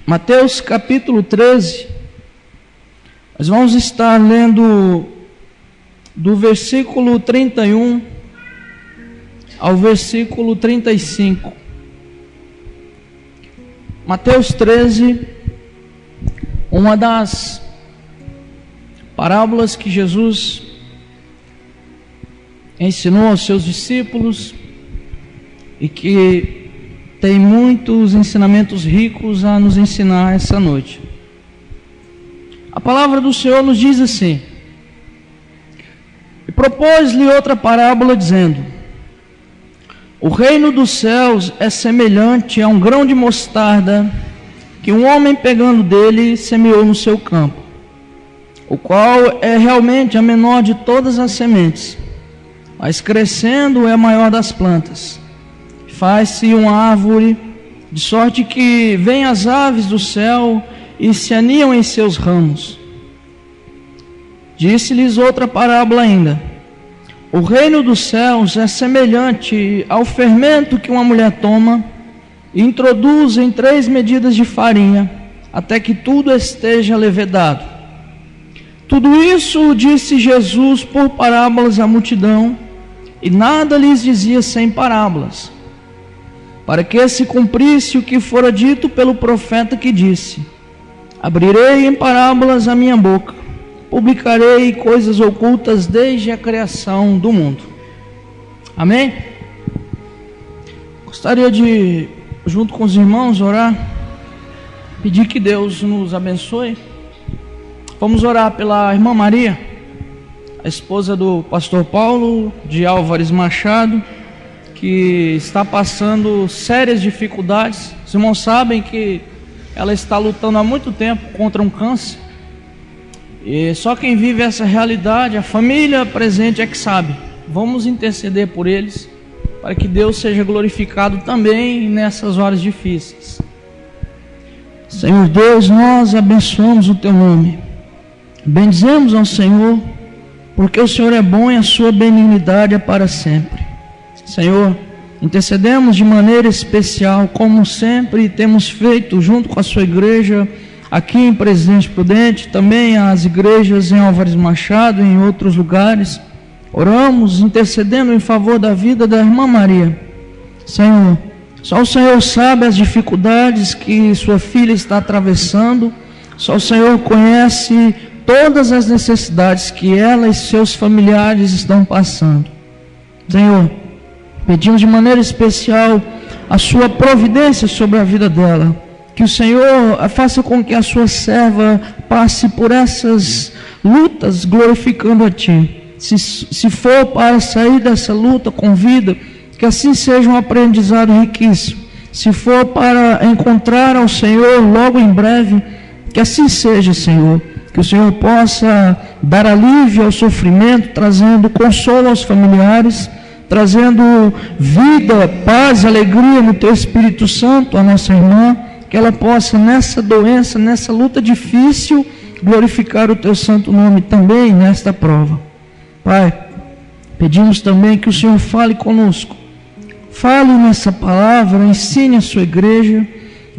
Mateus capítulo 13, nós vamos estar lendo do versículo 31 ao versículo 35. Mateus 13, uma das parábolas que Jesus ensinou aos seus discípulos e que tem muitos ensinamentos ricos a nos ensinar essa noite. A palavra do Senhor nos diz assim: e propôs-lhe outra parábola dizendo: o reino dos céus é semelhante a um grão de mostarda que um homem pegando dele semeou no seu campo, o qual é realmente a menor de todas as sementes, mas crescendo é a maior das plantas. Faz-se uma árvore, de sorte que vêm as aves do céu e se aniam em seus ramos. Disse-lhes outra parábola ainda: o reino dos céus é semelhante ao fermento que uma mulher toma e introduz em 3 medidas de farinha, até que tudo esteja levedado. Tudo isso disse Jesus por parábolas à multidão, e nada lhes dizia sem parábolas, para que se cumprisse o que fora dito pelo profeta que disse: abrirei em parábolas a minha boca, publicarei coisas ocultas desde a criação do mundo. Amém? Gostaria de, junto com os irmãos, orar, pedir que Deus nos abençoe. Vamos orar pela irmã Maria, a esposa do pastor Paulo de Álvares Machado, que está passando sérias dificuldades. Os irmãos sabem que ela está lutando há muito tempo contra um câncer, e só quem vive essa realidade, a família presente, é que sabe. Vamos interceder por eles, para que Deus seja glorificado também nessas horas difíceis. Senhor Deus, nós abençoamos o Teu nome, bendizemos ao Senhor, porque o Senhor é bom e a Sua benignidade é para sempre. Senhor, intercedemos de maneira especial, como sempre temos feito junto com a Sua igreja, aqui em Presidente Prudente, também as igrejas em Álvares Machado e em outros lugares. Oramos, intercedendo em favor da vida da irmã Maria. Senhor, só o Senhor sabe as dificuldades que sua filha está atravessando, só o Senhor conhece todas as necessidades que ela e seus familiares estão passando. Senhor, pedimos de maneira especial a sua providência sobre a vida dela, que o Senhor faça com que a sua serva passe por essas lutas glorificando a Ti. Se for para sair dessa luta com vida, que assim seja um aprendizado riquíssimo. Se for para encontrar ao Senhor logo em breve, que assim seja, Senhor. Que o Senhor possa dar alívio ao sofrimento, trazendo consolo aos familiares, trazendo vida, paz, alegria no Teu Espírito Santo à nossa irmã, que ela possa nessa doença, nessa luta difícil, glorificar o Teu santo nome também nesta prova. Pai, pedimos também que o Senhor fale conosco, fale nessa palavra, ensine a Sua igreja,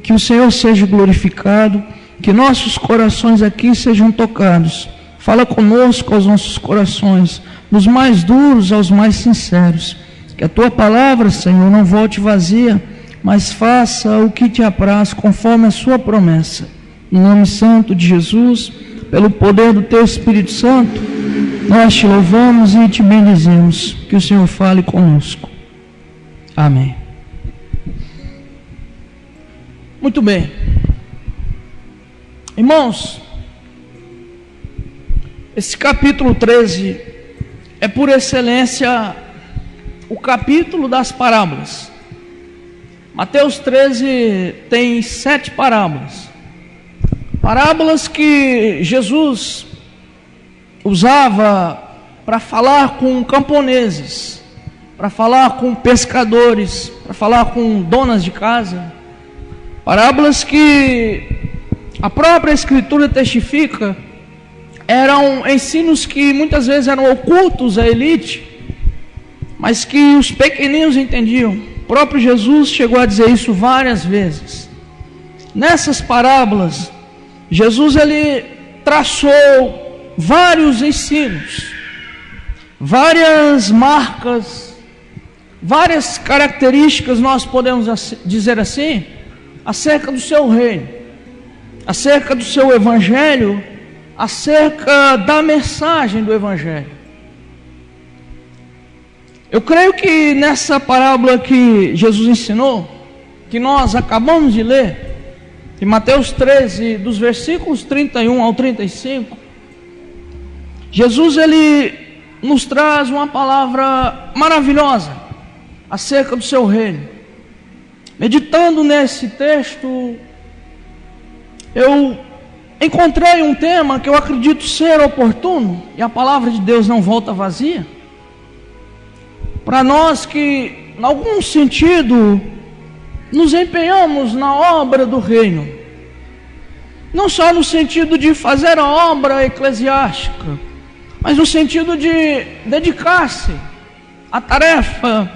que o Senhor seja glorificado, que nossos corações aqui sejam tocados. Fala conosco aos nossos corações, dos mais duros aos mais sinceros. Que a Tua palavra, Senhor, não volte vazia, mas faça o que Te apraz, conforme a Sua promessa. Em nome santo de Jesus, pelo poder do Teu Espírito Santo, nós Te louvamos e Te bendizemos. Que o Senhor fale conosco. Amém. Muito bem. Irmãos, esse capítulo 13 é por excelência o capítulo das parábolas. Mateus 13 tem 7 parábolas. Parábolas que Jesus usava para falar com camponeses, para falar com pescadores, para falar com donas de casa. Parábolas que a própria Escritura testifica eram ensinos que muitas vezes eram ocultos à elite, mas que os pequeninos entendiam. O próprio Jesus chegou a dizer isso várias vezes. nessas parábolas, Jesus ele traçou vários ensinos, várias marcas, várias características, nós podemos dizer assim, acerca do seu reino, acerca do seu evangelho, acerca da mensagem do evangelho. Eu creio que nessa parábola que Jesus ensinou, que nós acabamos de ler, em Mateus 13, dos versículos 31 ao 35, Jesus ele nos traz uma palavra maravilhosa acerca do seu reino. Meditando nesse texto, eu encontrei um tema que eu acredito ser oportuno, e a palavra de Deus não volta vazia, para nós que, em algum sentido, nos empenhamos na obra do reino, não só no sentido de fazer a obra eclesiástica, mas no sentido de dedicar-se à tarefa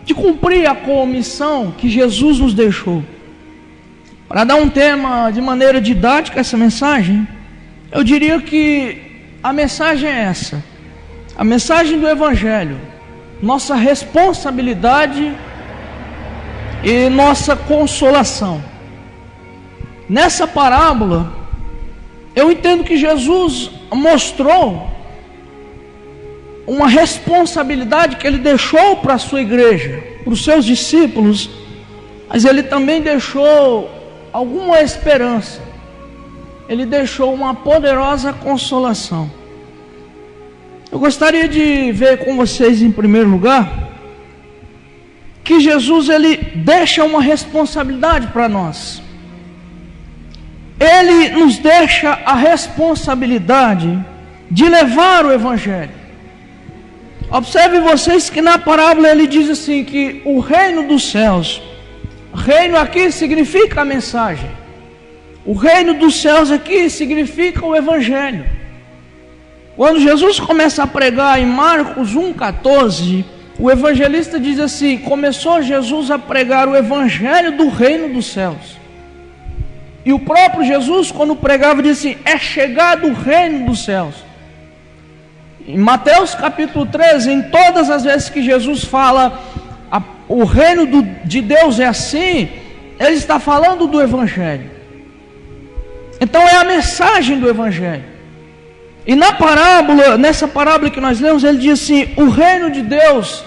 de cumprir a comissão que Jesus nos deixou. Para dar um tema de maneira didática a essa mensagem, eu diria que a mensagem é essa: a mensagem do evangelho, nossa responsabilidade e nossa consolação. Nessa parábola, eu entendo que Jesus mostrou uma responsabilidade que ele deixou para a sua igreja, para os seus discípulos, mas ele também deixou alguma esperança, ele deixou uma poderosa consolação. Eu gostaria de ver com vocês, em primeiro lugar, que Jesus ele deixa uma responsabilidade para nós. Ele nos deixa a responsabilidade de levar o evangelho. Observe vocês que na parábola ele diz assim, que o reino dos céus, reino aqui significa a mensagem, o reino dos céus aqui significa o evangelho. Quando Jesus começa a pregar em Marcos 1,14, o evangelista diz assim: começou Jesus a pregar o evangelho do reino dos céus. E o próprio Jesus, quando pregava, disse assim: é chegado o reino dos céus. Em Mateus capítulo 13, em todas as vezes que Jesus fala o reino de Deus é assim, ele está falando do evangelho. Então é a mensagem do evangelho. E na parábola, nessa parábola que nós lemos, ele diz assim: o reino de Deus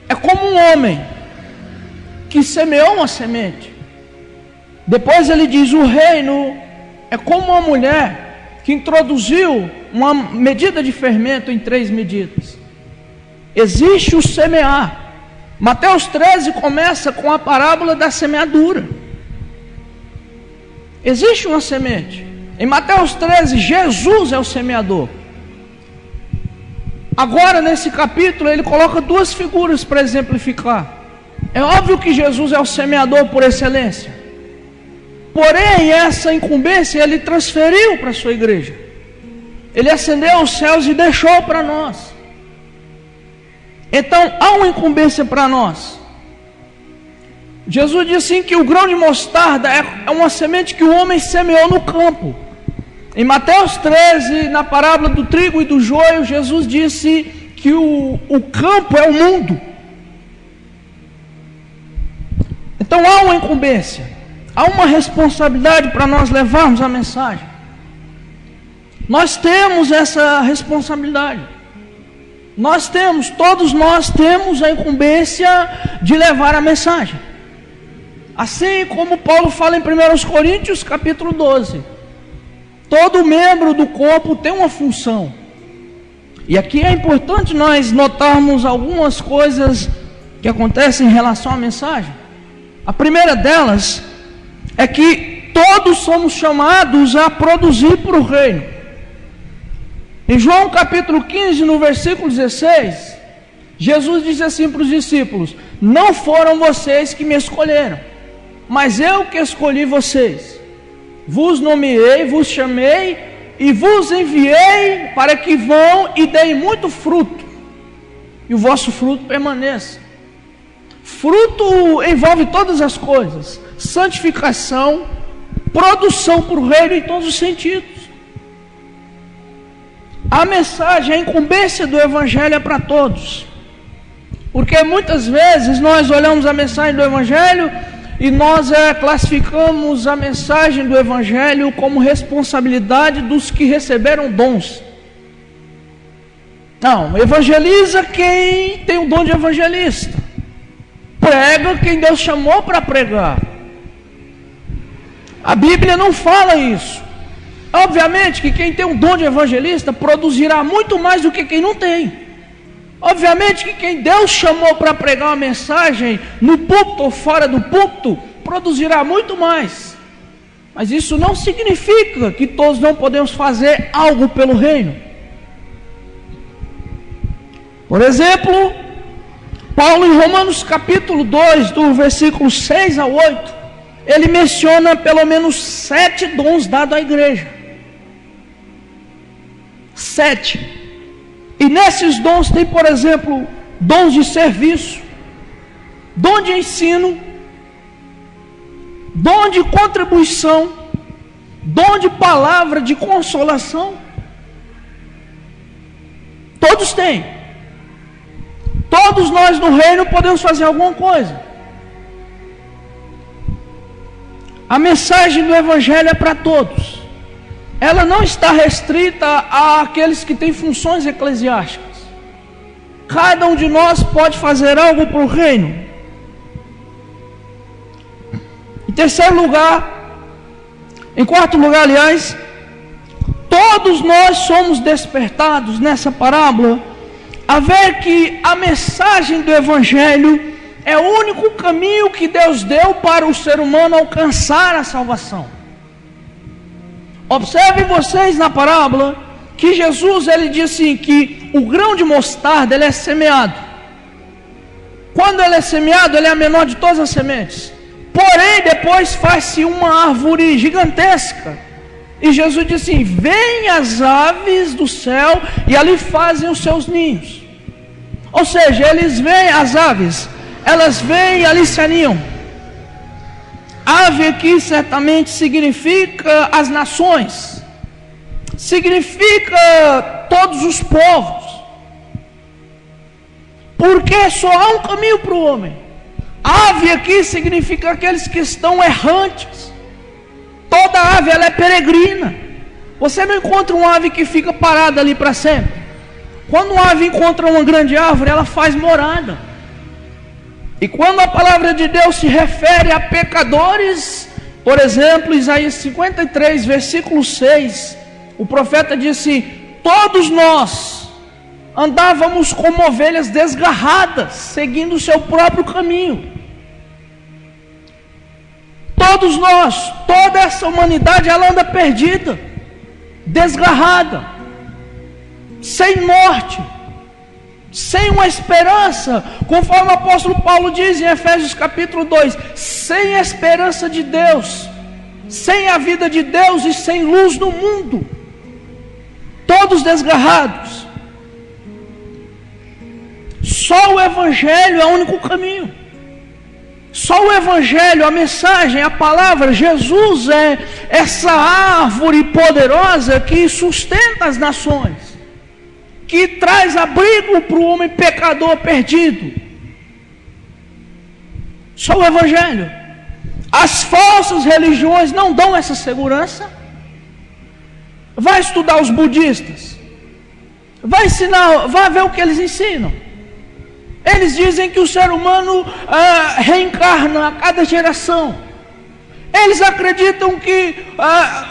é como um homem que semeou uma semente. Depois ele diz: o reino é como uma mulher que introduziu uma medida de fermento em 3 medidas. Existe o semear. Mateus 13 começa com a parábola da semeadura. Existe uma semente. Em Mateus 13, Jesus é o semeador. Agora, nesse capítulo, ele coloca 2 figuras para exemplificar. É óbvio que Jesus é o semeador por excelência. Porém, essa incumbência ele transferiu para a sua igreja. Ele acendeu os céus e deixou para nós. Então, há uma incumbência para nós. Jesus disse assim que o grão de mostarda é uma semente que o homem semeou no campo. Em Mateus 13, na parábola do trigo e do joio, Jesus disse que o campo é o mundo. Então há uma incumbência, há uma responsabilidade para nós levarmos a mensagem. Nós temos essa responsabilidade. Todos nós temos a incumbência de levar a mensagem. Assim como Paulo fala em 1 Coríntios capítulo 12. Todo membro do corpo tem uma função. E aqui é importante nós notarmos algumas coisas que acontecem em relação à mensagem. A primeira delas é que todos somos chamados a produzir para o reino. Em João capítulo 15, no versículo 16, Jesus disse assim para os discípulos: não foram vocês que me escolheram, mas eu que escolhi vocês. Vos nomeei, vos chamei e vos enviei para que vão e deem muito fruto, e o vosso fruto permaneça. Fruto envolve todas as coisas: santificação, produção para o reino em todos os sentidos. A mensagem, a incumbência do Evangelho é para todos. Porque muitas vezes nós olhamos a mensagem do Evangelho e nós classificamos a mensagem do Evangelho como responsabilidade dos que receberam dons. Não, evangeliza quem tem o dom de evangelista. Prega quem Deus chamou para pregar. A Bíblia não fala isso. Obviamente que quem tem um dom de evangelista produzirá muito mais do que quem não tem. Obviamente que quem Deus chamou para pregar uma mensagem no púlpito ou fora do púlpito produzirá muito mais. Mas isso não significa que todos não podemos fazer algo pelo reino. Por exemplo, Paulo em Romanos capítulo 2, do versículo 6 a 8, ele menciona pelo menos 7 dons dados à igreja. 7. E nesses dons tem, por exemplo, dons de serviço, dom de ensino, dom de contribuição, dom de palavra de consolação. Todos têm. Todos nós no reino podemos fazer alguma coisa. A mensagem do Evangelho é para todos. Ela não está restrita àqueles que têm funções eclesiásticas. Cada um de nós pode fazer algo para o reino. Em quarto lugar, aliás, todos nós somos despertados nessa parábola a ver que a mensagem do Evangelho é o único caminho que Deus deu para o ser humano alcançar a salvação. Observem vocês na parábola que Jesus ele disse assim, que o grão de mostarda ele é semeado. Quando ele é semeado, ele é a menor de todas as sementes. Porém, depois faz-se uma árvore gigantesca. E Jesus disse assim: vêm as aves do céu e ali fazem os seus ninhos. Ou seja, eles veem as aves, elas vêm e ali se aninham. Ave aqui certamente significa as nações, significa todos os povos, porque só há um caminho para o homem. Ave aqui significa aqueles que estão errantes. Toda ave ela é peregrina. Você não encontra uma ave que fica parada ali para sempre. Quando uma ave encontra uma grande árvore, ela faz morada. E quando a palavra de Deus se refere a pecadores, por exemplo, Isaías 53, versículo 6, o profeta disse: todos nós andávamos como ovelhas desgarradas, seguindo o seu próprio caminho. Todos nós, toda essa humanidade, ela anda perdida, desgarrada, sem norte, sem uma esperança, conforme o apóstolo Paulo diz em Efésios capítulo 2, sem a esperança de Deus, sem a vida de Deus e sem luz no mundo, todos desgarrados. Só o Evangelho é o único caminho. Só o Evangelho, a mensagem, a palavra, Jesus é essa árvore poderosa que sustenta as nações, que traz abrigo para o homem pecador perdido. Só o Evangelho. As falsas religiões não dão essa segurança. Vai estudar os budistas, vai ensinar, vai ver o que eles ensinam. Eles dizem que o ser humano reencarna a cada geração. Eles acreditam que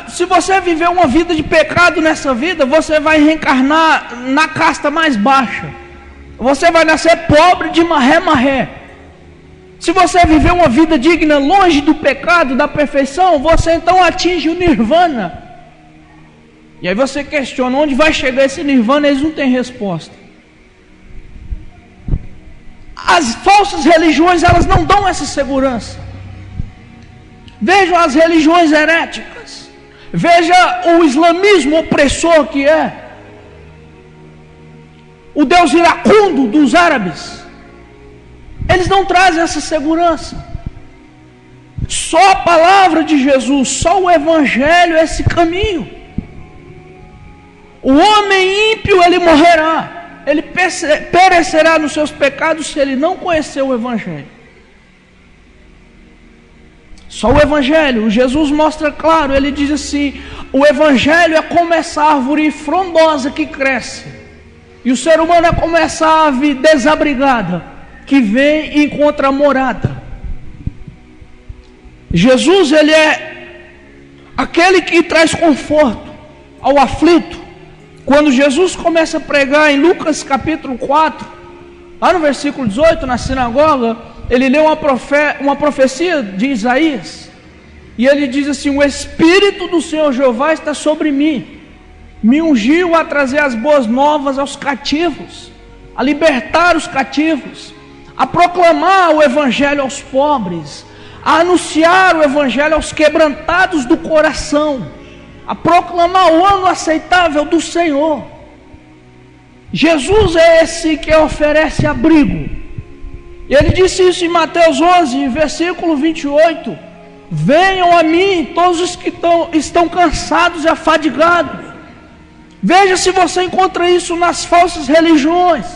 se você viver uma vida de pecado nessa vida, você vai reencarnar na casta mais baixa. Você vai nascer pobre de maré. Se você viver uma vida digna, longe do pecado, da perfeição, você então atinge o nirvana. E aí você questiona onde vai chegar esse nirvana, eles não têm resposta. As falsas religiões, elas não dão essa segurança. Vejam as religiões heréticas. Veja o islamismo opressor que é. O Deus iracundo dos árabes. Eles não trazem essa segurança. Só a palavra de Jesus, só o Evangelho é esse caminho. O homem ímpio, ele morrerá, ele perecerá nos seus pecados se ele não conhecer o Evangelho. Só o Evangelho. Jesus mostra claro, ele diz assim: o Evangelho é como essa árvore frondosa que cresce, e o ser humano é como essa ave desabrigada que vem e encontra morada. Jesus, ele é aquele que traz conforto ao aflito. Quando Jesus começa a pregar em Lucas capítulo 4, lá no versículo 18, na sinagoga, ele lê uma profecia de Isaías, e ele diz assim: o Espírito do Senhor Jeová está sobre mim, me ungiu a trazer as boas novas aos cativos, a libertar os cativos, a proclamar o Evangelho aos pobres, a anunciar o Evangelho aos quebrantados do coração, a proclamar o ano aceitável do Senhor. Jesus é esse que oferece abrigo. E ele disse isso em Mateus 11, versículo 28. Venham a mim todos os que estão cansados e afadigados. Veja se você encontra isso nas falsas religiões.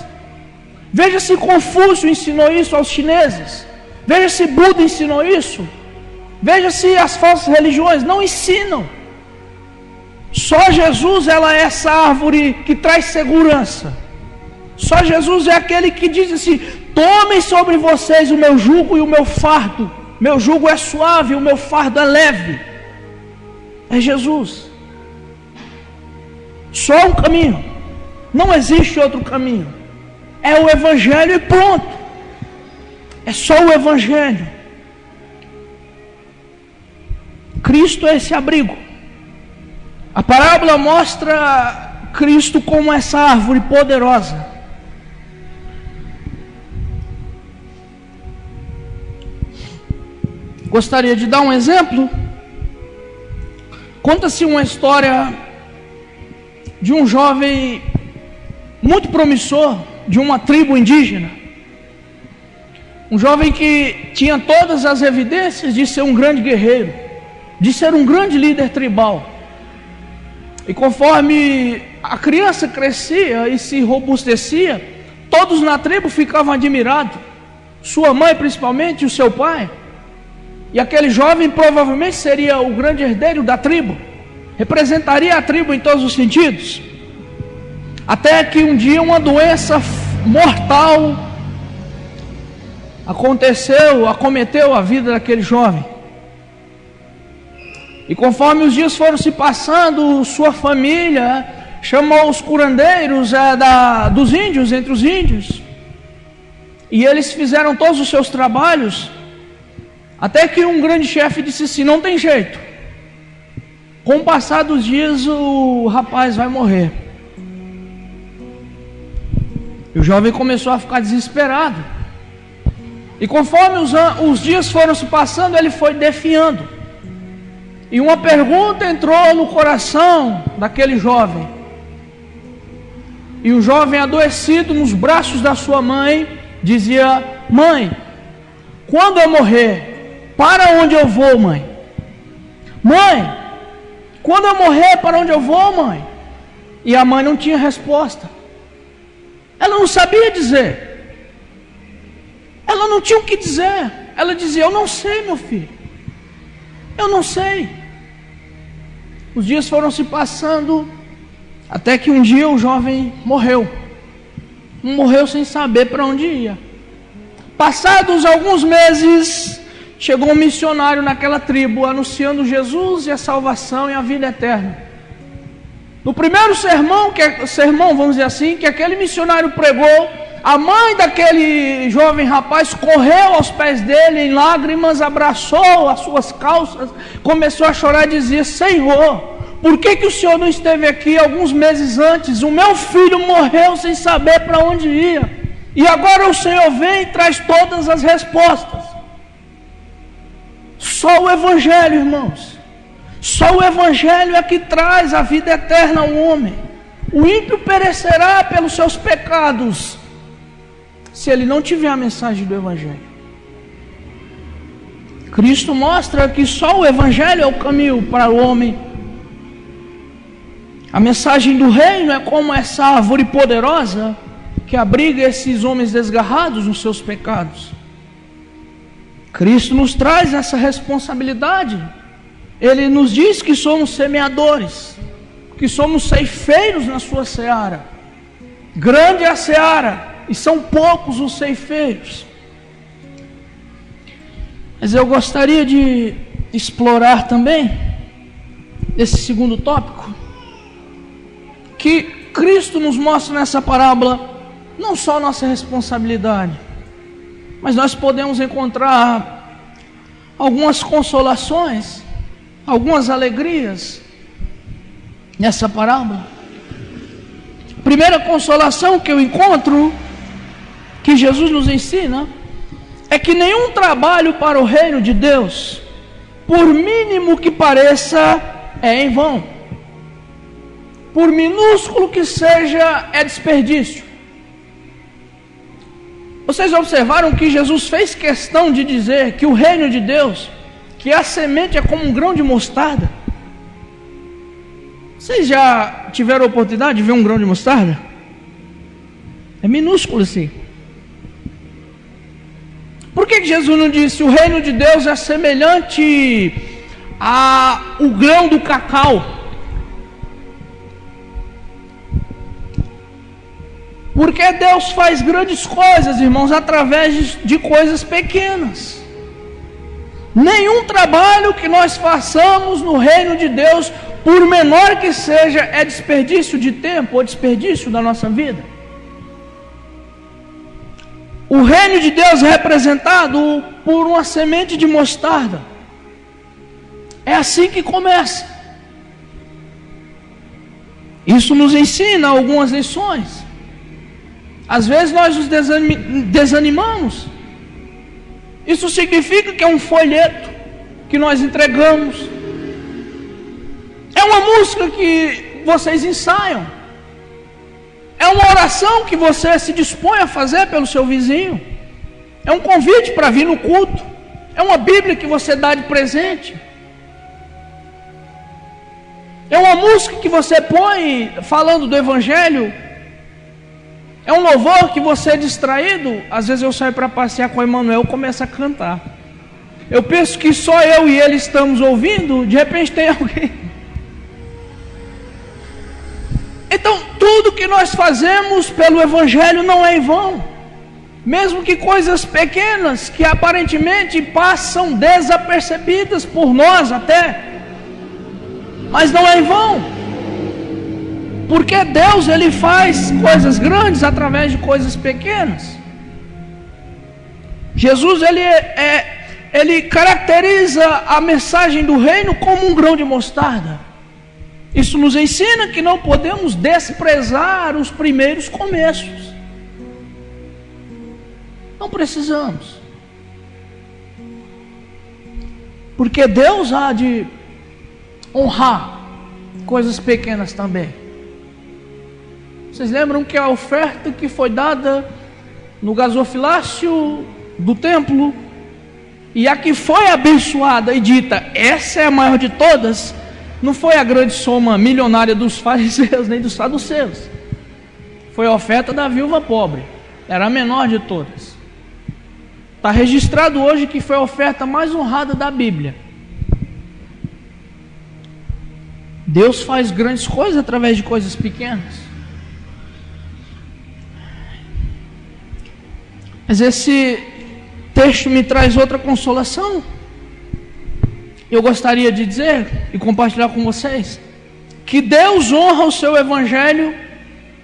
Veja se Confúcio ensinou isso aos chineses. Veja se Buda ensinou isso. Veja se as falsas religiões não ensinam. Só Jesus, ela é essa árvore que traz segurança. Só Jesus é aquele que diz assim: tomem sobre vocês o meu jugo e o meu fardo. Meu jugo é suave, o meu fardo é leve. É Jesus. Só um caminho. Não existe outro caminho. É o Evangelho e pronto. É só o Evangelho. Cristo é esse abrigo. A parábola mostra Cristo como essa árvore poderosa. Gostaria de dar um exemplo. Conta-se uma história de um jovem muito promissor de uma tribo indígena. Um jovem que tinha todas as evidências de ser um grande guerreiro, de ser um grande líder tribal. E conforme a criança crescia e se robustecia, todos na tribo ficavam admirados, sua mãe principalmente e o seu pai. E aquele jovem provavelmente seria o grande herdeiro da tribo, representaria a tribo em todos os sentidos. Até que um dia uma doença mortal acometeu a vida daquele jovem. E conforme os dias foram se passando, sua família chamou os curandeiros dos índios, entre os índios, e eles fizeram todos os seus trabalhos, até que um grande chefe disse assim: não tem jeito, com o passar dos dias o rapaz vai morrer. E o jovem começou a ficar desesperado. E conforme os dias foram se passando, ele foi definhando. E uma pergunta entrou no coração daquele jovem. E o jovem, adoecido nos braços da sua mãe, dizia: mãe, quando eu morrer, para onde eu vou, mãe? Mãe, quando eu morrer, para onde eu vou, mãe? E a mãe não tinha resposta. Ela não sabia dizer. Ela não tinha o que dizer. Ela dizia: eu não sei, meu filho. Eu não sei. Os dias foram se passando, até que um dia o jovem morreu. Morreu sem saber para onde ia. Passados alguns meses, chegou um missionário naquela tribo, anunciando Jesus e a salvação e a vida eterna. No primeiro sermão, vamos dizer assim, que aquele missionário pregou, a mãe daquele jovem rapaz correu aos pés dele em lágrimas, abraçou as suas calças, começou a chorar e dizia: Senhor, por que o Senhor não esteve aqui alguns meses antes? O meu filho morreu sem saber para onde ia, e agora o Senhor vem e traz todas as respostas. Só o Evangelho, irmãos, só o Evangelho é que traz a vida eterna ao homem. O ímpio perecerá pelos seus pecados, se ele não tiver a mensagem do Evangelho. Cristo mostra que só o Evangelho é o caminho para o homem. A mensagem do reino é como essa árvore poderosa que abriga esses homens desgarrados nos seus pecados. Cristo nos traz essa responsabilidade. Ele nos diz que somos semeadores, que somos ceifeiros na sua seara. Grande é a seara e são poucos os ceifeiros. Mas eu gostaria de explorar também esse segundo tópico, que Cristo nos mostra nessa parábola não só a nossa responsabilidade, mas nós podemos encontrar algumas consolações, algumas alegrias nessa parábola. Primeira consolação que eu encontro, que Jesus nos ensina, é que nenhum trabalho para o reino de Deus, por mínimo que pareça, é em vão. Por minúsculo que seja, é desperdício. Vocês observaram que Jesus fez questão de dizer que o reino de Deus, que a semente é como um grão de mostarda? Vocês já tiveram a oportunidade de ver um grão de mostarda? É minúsculo assim. Por que Jesus não disse o reino de Deus é semelhante ao grão do cacau? Porque Deus faz grandes coisas, irmãos, através de coisas pequenas. Nenhum trabalho que nós façamos no reino de Deus, por menor que seja, é desperdício de tempo ou desperdício da nossa vida. O reino de Deus é representado por uma semente de mostarda. É assim que começa. Isso nos ensina algumas lições. Às vezes nós nos desanimamos. Isso significa que é um folheto que nós entregamos. É uma música que vocês ensaiam. É uma oração que você se dispõe a fazer pelo seu vizinho. É um convite para vir no culto. É uma Bíblia que você dá de presente. É uma música que você põe falando do Evangelho. É um louvor que você é distraído. Às vezes eu saio para passear com o Emanuel e começo a cantar. Eu penso que só eu e ele estamos ouvindo. De repente tem alguém. Então, tudo que nós fazemos pelo Evangelho não é em vão. Mesmo que coisas pequenas, que aparentemente passam desapercebidas por nós até, mas não é em vão. Porque Deus, Ele faz coisas grandes através de coisas pequenas. Jesus, Ele caracteriza a mensagem do reino como um grão de mostarda. Isso nos ensina que não podemos desprezar os primeiros começos. Não precisamos. Porque Deus há de honrar coisas pequenas também. Vocês lembram que a oferta que foi dada no gasofilácio do templo, e a que foi abençoada e dita, essa é a maior de todas, não foi a grande soma milionária dos fariseus nem dos saduceus. Foi a oferta da viúva pobre. Era a menor de todas. Está registrado hoje que foi a oferta mais honrada da Bíblia. Deus faz grandes coisas através de coisas pequenas. Mas esse texto me traz outra consolação. Eu gostaria de dizer e compartilhar com vocês que Deus honra o seu Evangelho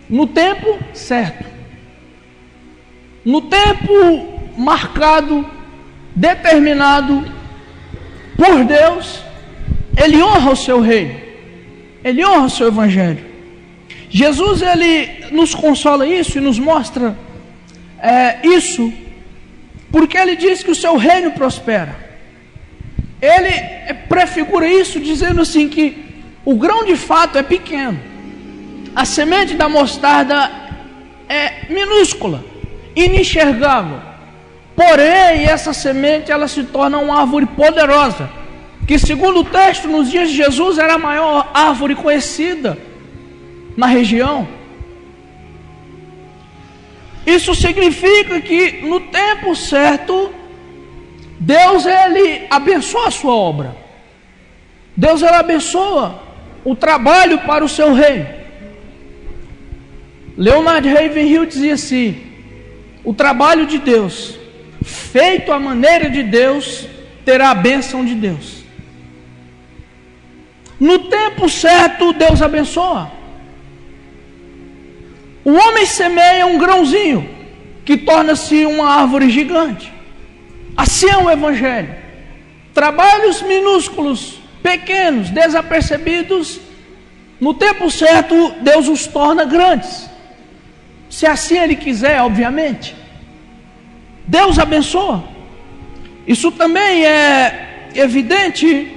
no tempo certo, no tempo marcado, determinado por Deus. Ele honra o seu reino, Ele honra o seu Evangelho. Jesus, Ele nos consola isso e nos mostra isso, porque Ele diz que o seu reino prospera. Ele prefigura isso dizendo assim que o grão de fato é pequeno, a semente da mostarda é minúscula, inenxergável, Porém, essa semente ela se torna uma árvore poderosa, que segundo o texto, nos dias de Jesus era a maior árvore conhecida na região. Isso significa que no tempo certo, Deus ele abençoa a sua obra. Deus ele abençoa o trabalho para o seu reino. Leonard Ravenhill dizia assim: o trabalho de Deus, feito à maneira de Deus, terá a bênção de Deus. No tempo certo, Deus abençoa. O homem semeia um grãozinho, que torna-se uma árvore gigante. Assim é o Evangelho. Trabalhos minúsculos, pequenos, desapercebidos, no tempo certo, Deus os torna grandes. Se assim Ele quiser, obviamente. Deus abençoa. Isso também é evidente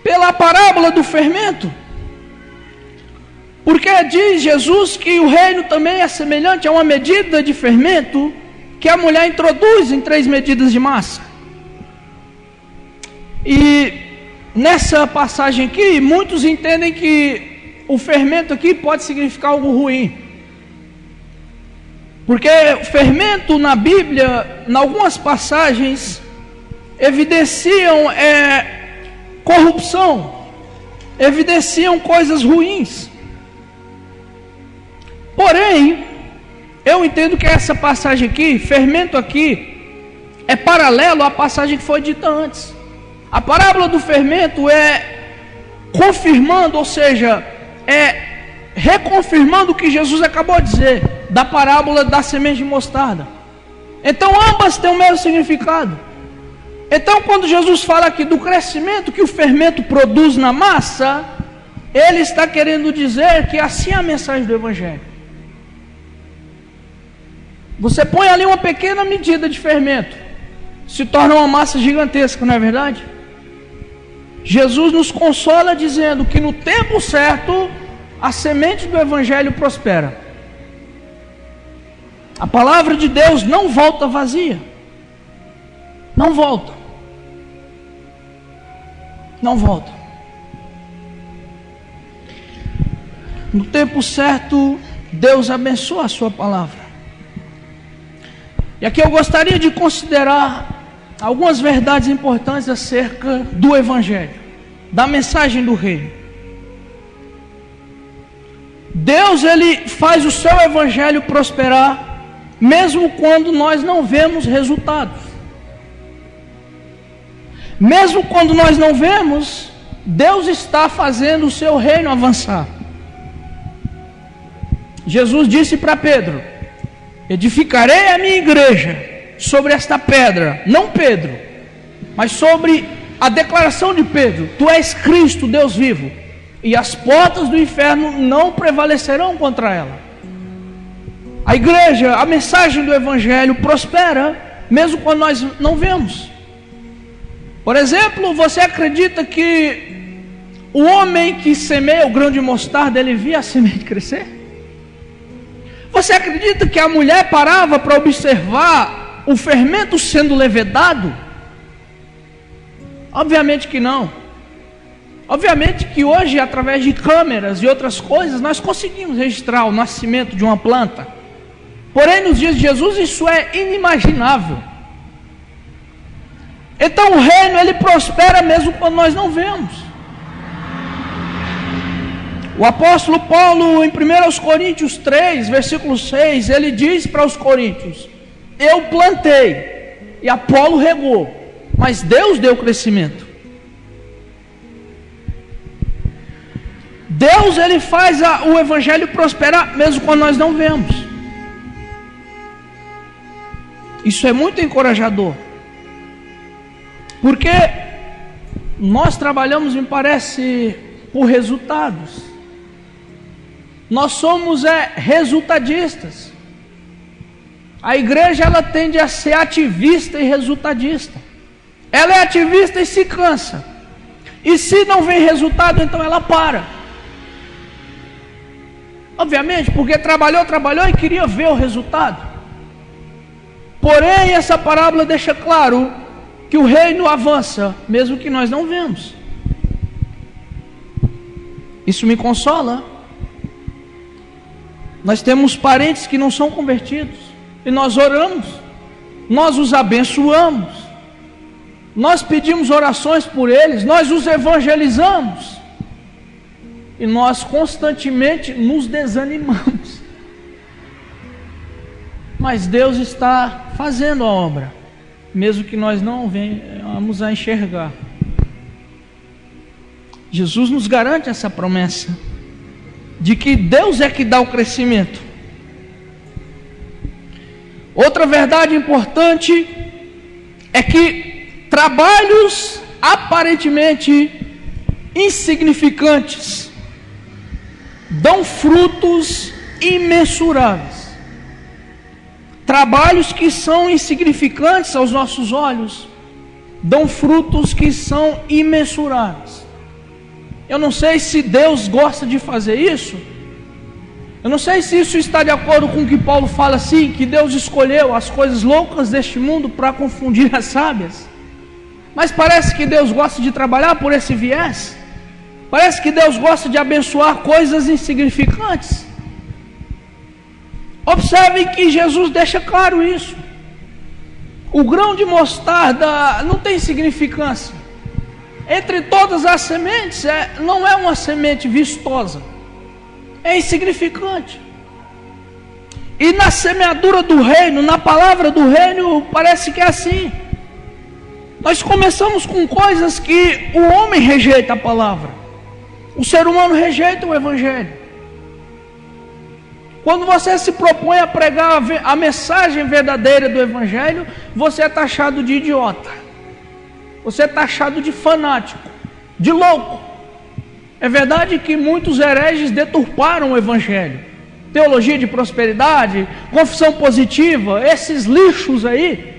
pela parábola do fermento. Porque diz Jesus que o reino também é semelhante a uma medida de fermento que a mulher introduz em 3 medidas de massa. E nessa passagem aqui, muitos entendem que o fermento aqui pode significar algo ruim. Porque o fermento na Bíblia, em algumas passagens, evidenciam corrupção, evidenciam coisas ruins. Porém, eu entendo que essa passagem aqui, fermento aqui, é paralelo à passagem que foi dita antes. A parábola do fermento é confirmando, ou seja, é reconfirmando o que Jesus acabou de dizer, da parábola da semente de mostarda. Então ambas têm o mesmo significado. Então quando Jesus fala aqui do crescimento que o fermento produz na massa, Ele está querendo dizer que assim é a mensagem do Evangelho. Você põe ali uma pequena medida de fermento, se torna uma massa gigantesca, não é verdade? Jesus nos consola dizendo que no tempo certo, a semente do Evangelho prospera. A palavra de Deus não volta vazia. Não volta. Não volta. No tempo certo, Deus abençoa a sua palavra. E aqui eu gostaria de considerar algumas verdades importantes acerca do Evangelho, da mensagem do reino. Deus ele faz o seu Evangelho prosperar, mesmo quando nós não vemos resultados. Mesmo quando nós não vemos, Deus está fazendo o seu reino avançar. Jesus disse para Pedro: edificarei a minha igreja sobre esta pedra, não Pedro, mas sobre a declaração de Pedro: tu és Cristo, Deus vivo, e as portas do inferno não prevalecerão contra ela. A igreja, a mensagem do Evangelho prospera, mesmo quando nós não vemos. Por exemplo, você acredita que o homem que semeia o grão de mostarda, ele via a semente crescer? Você acredita que a mulher parava para observar o fermento sendo levedado? Obviamente que não. Obviamente que hoje, através de câmeras e outras coisas, nós conseguimos registrar o nascimento de uma planta. Porém, nos dias de Jesus, isso é inimaginável. Então, o reino, ele prospera mesmo quando nós não vemos. O apóstolo Paulo, em 1 Coríntios 3, versículo 6, ele diz para os coríntios: eu plantei e Apolo regou, mas Deus deu crescimento. Deus ele faz o Evangelho prosperar mesmo quando nós não vemos. Isso é muito encorajador, porque nós trabalhamos, me parece, por resultados. Nós somos resultadistas. A igreja ela tende a ser ativista e resultadista. Ela é ativista e se cansa. E se não vem resultado, então ela para. Obviamente, porque trabalhou e queria ver o resultado. Porém, essa parábola deixa claro que o reino avança, mesmo que nós não vemos. Isso me consola. Nós temos parentes que não são convertidos, e nós oramos, nós os abençoamos, nós pedimos orações por eles, nós os evangelizamos, e nós constantemente nos desanimamos. Mas Deus está fazendo a obra, mesmo que nós não venhamos a enxergar. Jesus nos garante essa promessa, de que Deus é que dá o crescimento. Outra verdade importante é que trabalhos aparentemente insignificantes dão frutos imensuráveis. Trabalhos que são insignificantes aos nossos olhos dão frutos que são imensuráveis. Eu não sei se Deus gosta de fazer isso. Eu não sei se isso está de acordo com o que Paulo fala assim, que Deus escolheu as coisas loucas deste mundo para confundir as sábias. Mas parece que Deus gosta de trabalhar por esse viés. Parece que Deus gosta de abençoar coisas insignificantes. Observem que Jesus deixa claro isso. O grão de mostarda não tem significância. Entre todas as sementes, não é uma semente vistosa, é insignificante. E na semeadura do reino, na palavra do reino, parece que é assim. Nós começamos com coisas que o homem rejeita a palavra, o ser humano rejeita o evangelho. Quando você se propõe a pregar a mensagem verdadeira do evangelho, você é taxado de idiota. Você é taxado de fanático, de louco. É verdade que muitos hereges deturparam o evangelho. Teologia de prosperidade, confissão positiva, esses lixos aí.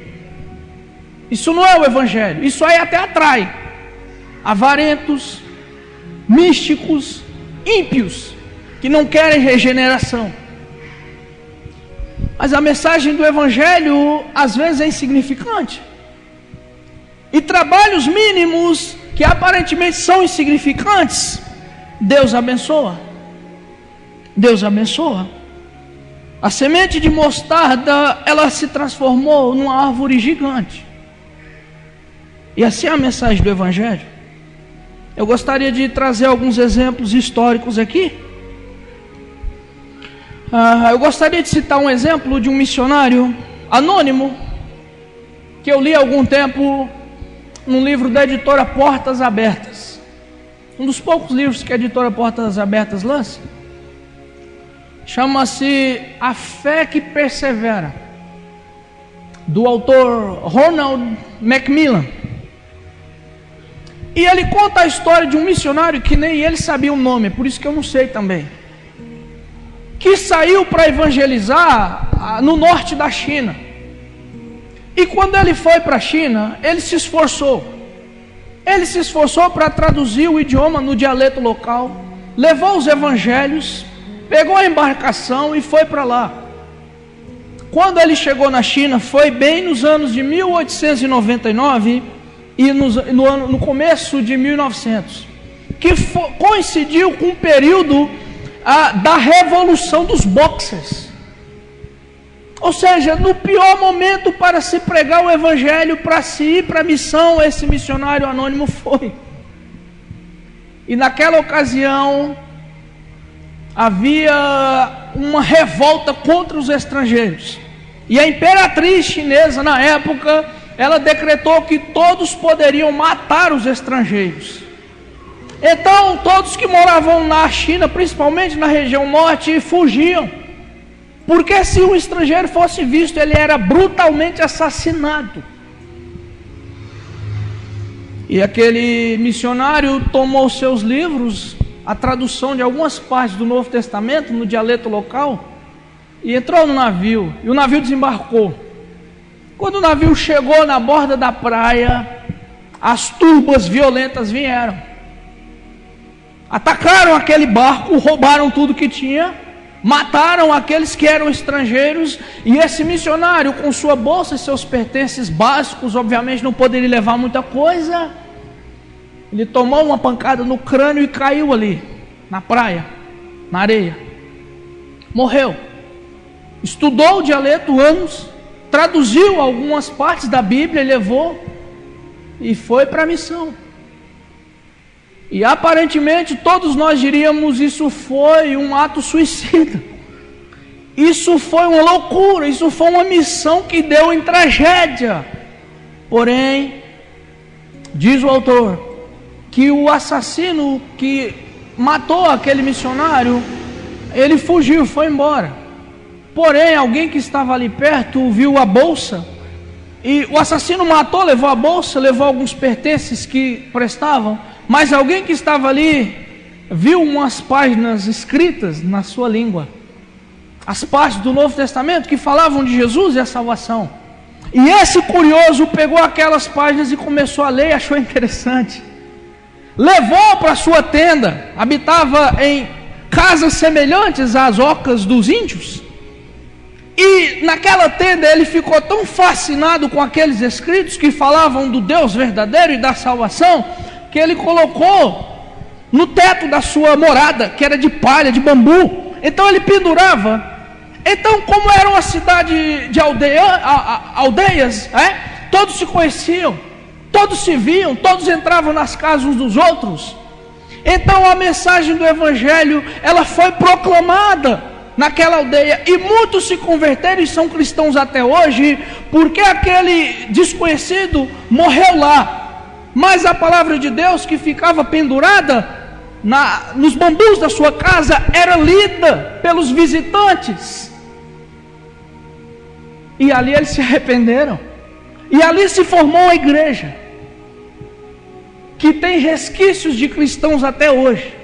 Isso não é o evangelho. Isso aí até atrai avarentos, místicos, ímpios, que não querem regeneração. Mas a mensagem do evangelho às vezes é insignificante. E trabalhos mínimos que aparentemente são insignificantes, Deus abençoa. Deus abençoa. A semente de mostarda, ela se transformou numa árvore gigante. E assim é a mensagem do evangelho. Eu gostaria de trazer alguns exemplos históricos aqui. Eu gostaria de citar um exemplo de um missionário anônimo, que eu li há algum tempo num livro da editora Portas Abertas, um dos poucos livros que a editora Portas Abertas lança. Chama-se A Fé que Persevera, do autor Ronald Macmillan. E ele conta a história de um missionário que nem ele sabia o nome, por isso que eu não sei também, que saiu para evangelizar no norte da China. E quando ele foi para a China, ele se esforçou. Ele se esforçou para traduzir o idioma no dialeto local, levou os evangelhos, pegou a embarcação e foi para lá. Quando ele chegou na China, foi bem nos anos de 1899 e no começo de 1900, que coincidiu com o período da revolução dos boxers. Ou seja, no pior momento para se pregar o evangelho, para se ir para a missão, esse missionário anônimo foi. E naquela ocasião havia uma revolta contra os estrangeiros. E a imperatriz chinesa na época, ela decretou que todos poderiam matar os estrangeiros. Então todos que moravam na China, principalmente na região norte, fugiam. Porque se um estrangeiro fosse visto, ele era brutalmente assassinado. E aquele missionário tomou seus livros, a tradução de algumas partes do Novo Testamento, no dialeto local, e entrou no navio, e o navio desembarcou. Quando o navio chegou na borda da praia, as turbas violentas vieram. Atacaram aquele barco, roubaram tudo que tinha, mataram aqueles que eram estrangeiros, e esse missionário, com sua bolsa e seus pertences básicos, obviamente não poderia levar muita coisa, ele tomou uma pancada no crânio e caiu ali, na praia, na areia, morreu. Estudou o dialeto anos, traduziu algumas partes da Bíblia, levou e foi para a missão. E aparentemente todos nós diríamos: isso foi um ato suicida, isso foi uma loucura, isso foi uma missão que deu em tragédia. Porém, diz o autor, que o assassino que matou aquele missionário, ele fugiu, foi embora. Porém, alguém que estava ali perto viu a bolsa, e o assassino matou, levou a bolsa, levou alguns pertences que prestavam, mas alguém que estava ali viu umas páginas escritas na sua língua, as partes do Novo Testamento que falavam de Jesus e a salvação. E esse curioso pegou aquelas páginas e começou a ler e achou interessante. Levou para sua tenda, habitava em casas semelhantes às ocas dos índios. E naquela tenda ele ficou tão fascinado com aqueles escritos que falavam do Deus verdadeiro e da salvação, que ele colocou no teto da sua morada, que era de palha, de bambu. Então ele pendurava. Então, como era uma cidade de aldeias, todos se conheciam, todos se viam, todos entravam nas casas uns dos outros. Então a mensagem do Evangelho, ela foi proclamada naquela aldeia, e muitos se converteram e são cristãos até hoje, porque aquele desconhecido morreu lá. Mas a palavra de Deus que ficava pendurada nos bambus da sua casa era lida pelos visitantes. E ali eles se arrependeram. E ali se formou uma igreja que tem resquícios de cristãos até hoje.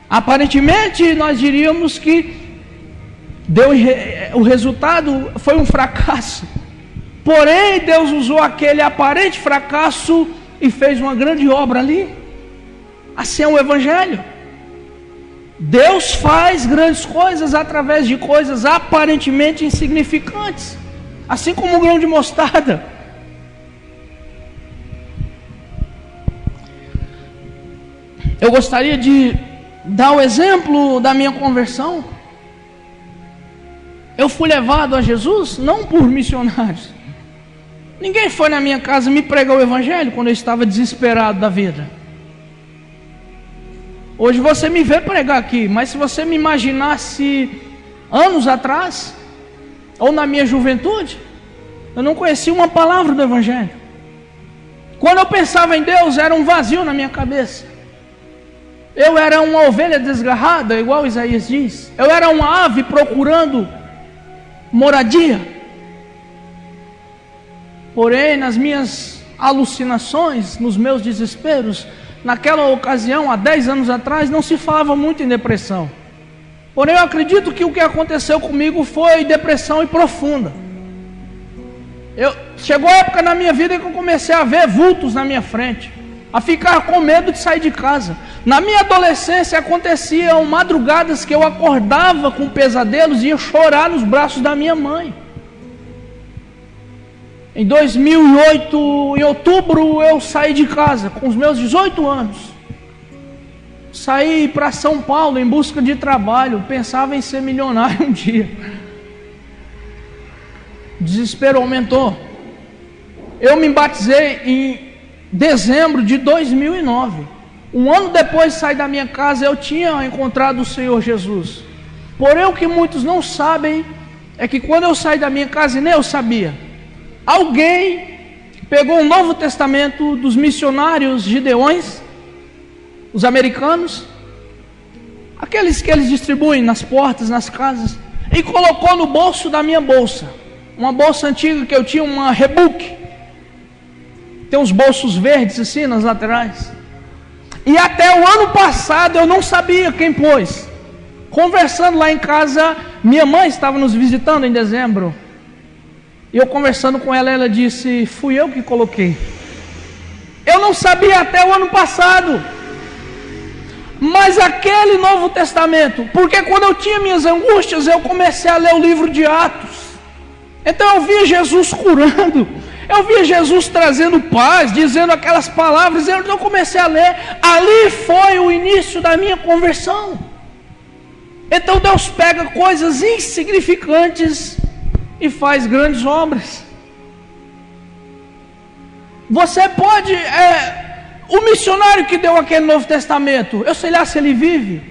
Aparentemente nós diríamos que o resultado foi um fracasso. Porém, Deus usou aquele aparente fracasso e fez uma grande obra ali. Assim é o Evangelho. Deus faz grandes coisas através de coisas aparentemente insignificantes, assim como um grão de mostarda. Eu gostaria de dar o exemplo da minha conversão. Eu fui levado a Jesus não por missionários. Ninguém foi na minha casa me pregar o Evangelho quando eu estava desesperado da vida. Hoje você me vê pregar aqui, mas se você me imaginasse anos atrás, ou na minha juventude, eu não conhecia uma palavra do Evangelho. Quando eu pensava em Deus, era um vazio na minha cabeça. Eu era uma ovelha desgarrada, igual Isaías diz. Eu era uma ave procurando moradia. Porém, nas minhas alucinações, nos meus desesperos, naquela ocasião, há 10 anos atrás, não se falava muito em depressão. Porém, eu acredito que o que aconteceu comigo foi depressão e profunda. Chegou a época na minha vida que eu comecei a ver vultos na minha frente, a ficar com medo de sair de casa. Na minha adolescência aconteciam madrugadas que eu acordava com pesadelos e ia chorar nos braços da minha mãe. Em 2008, em outubro, eu saí de casa com os meus 18 anos. Saí para São Paulo em busca de trabalho, pensava em ser milionário um dia. O desespero aumentou. Eu me batizei em dezembro de 2009. Um ano depois de sair da minha casa, eu tinha encontrado o Senhor Jesus. Porém, o que muitos não sabem é que quando eu saí da minha casa, e nem eu sabia, alguém pegou o Novo Testamento dos missionários gideões, os americanos, aqueles que eles distribuem nas portas, nas casas, e colocou no bolso da minha bolsa, uma bolsa antiga que eu tinha, uma Rebook, tem uns bolsos verdes assim nas laterais. E até o ano passado eu não sabia quem pôs. Conversando lá em casa, minha mãe estava nos visitando em dezembro. E eu conversando com ela, ela disse: fui eu que coloquei. Eu não sabia até o ano passado. Mas aquele Novo Testamento, porque quando eu tinha minhas angústias, eu comecei a ler o livro de Atos. Então eu via Jesus curando, eu via Jesus trazendo paz, dizendo aquelas palavras. Eu comecei a ler, ali foi o início da minha conversão. Então Deus pega coisas insignificantes e faz grandes obras. Você pode, o missionário que deu aquele Novo Testamento, eu sei lá se ele vive,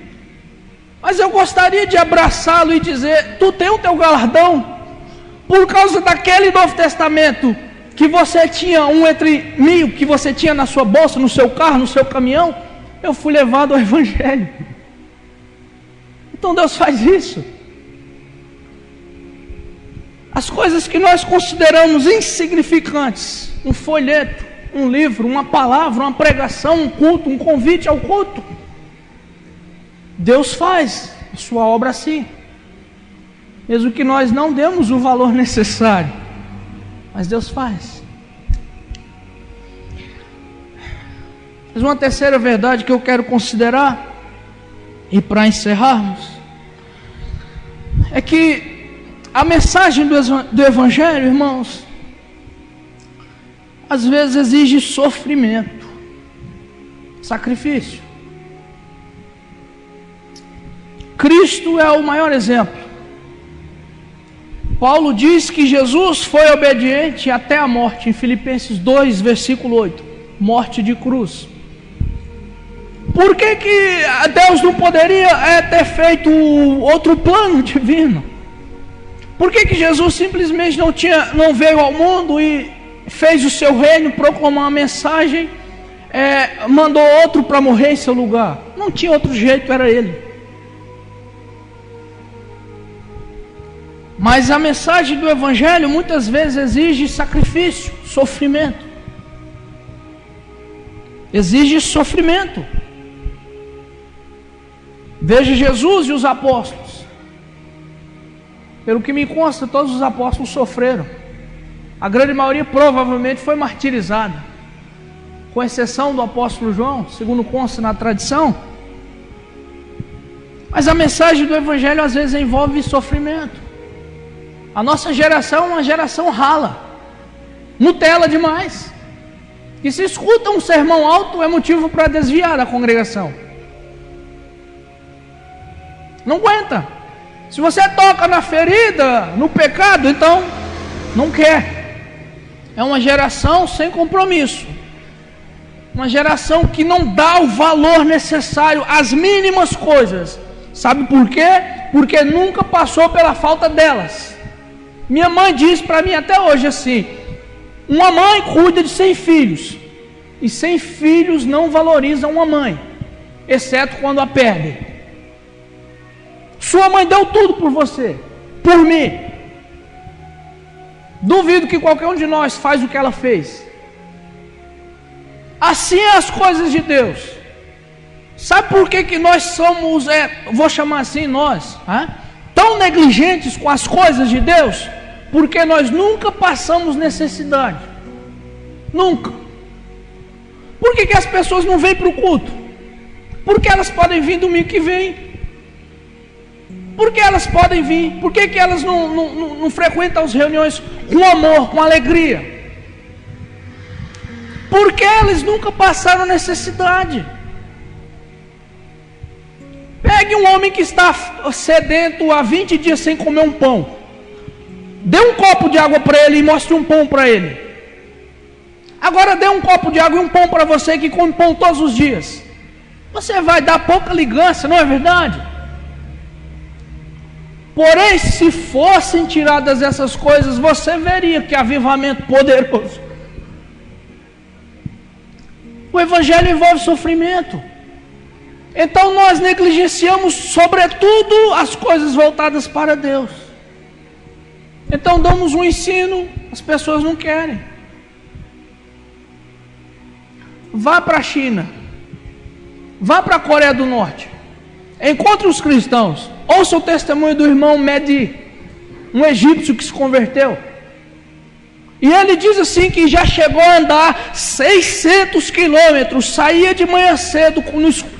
mas eu gostaria de abraçá-lo e dizer: tu tem o teu galardão. Por causa daquele Novo Testamento que você tinha, um entre mil, que você tinha na sua bolsa, no seu carro, no seu caminhão, eu fui levado ao Evangelho. Então Deus faz isso. As coisas que nós consideramos insignificantes, um folheto, um livro, uma palavra, uma pregação, um culto, um convite ao culto, Deus faz a sua obra assim. Mesmo que nós não demos o valor necessário, mas Deus faz. Mas uma terceira verdade que eu quero considerar, e para encerrarmos, é que a mensagem do Evangelho, irmãos, às vezes exige sofrimento, sacrifício. Cristo é o maior exemplo. Paulo diz que Jesus foi obediente até a morte, em Filipenses 2, versículo 8, morte de cruz. Por que Deus não poderia ter feito outro plano divino? Por que Jesus simplesmente não veio ao mundo e fez o seu reino, proclamou uma mensagem, mandou outro para morrer em seu lugar? Não tinha outro jeito, era ele. Mas a mensagem do Evangelho muitas vezes exige sacrifício, sofrimento. Exige sofrimento. Veja Jesus e os apóstolos. Pelo que me consta, todos os apóstolos sofreram. A grande maioria provavelmente foi martirizada, com exceção do apóstolo João, segundo consta na tradição. Mas a mensagem do Evangelho às vezes envolve sofrimento. A nossa geração é uma geração rala, Nutella demais, que se escuta um sermão alto é motivo para desviar da congregação. Não aguenta. Se você toca na ferida, no pecado, então não quer. É uma geração sem compromisso, uma geração que não dá o valor necessário às mínimas coisas. Sabe por quê? Porque nunca passou pela falta delas. Minha mãe diz para mim até hoje assim: uma mãe cuida de 100 filhos, e 100 filhos não valorizam uma mãe, exceto quando a perdem. Sua mãe deu tudo por você, por mim. Duvido que qualquer um de nós faz o que ela fez. Assim é as coisas de Deus. Sabe por que nós somos, vou chamar assim, nós, tão negligentes com as coisas de Deus? Porque nós nunca passamos necessidade. Nunca. Por que as pessoas não vêm para o culto? Porque elas podem vir domingo que vem. Por que elas podem vir? Por que elas não frequentam as reuniões com amor, com alegria? Porque elas nunca passaram necessidade. Pegue um homem que está sedento há 20 dias sem comer um pão. Dê um copo de água para ele e mostre um pão para ele. Agora dê um copo de água e um pão para você que come pão todos os dias. Você vai dar pouca ligança, não é verdade? Porém, se fossem tiradas essas coisas, você veria que avivamento poderoso. O Evangelho envolve sofrimento. Então nós negligenciamos sobretudo as coisas voltadas para Deus. Então damos um ensino, as pessoas não querem. Vá para a China, vá para a Coreia do Norte, encontre os cristãos, ouça o testemunho do irmão Mehdi, um egípcio que se converteu, E ele diz assim que já chegou a andar 600 quilômetros, saía de manhã cedo,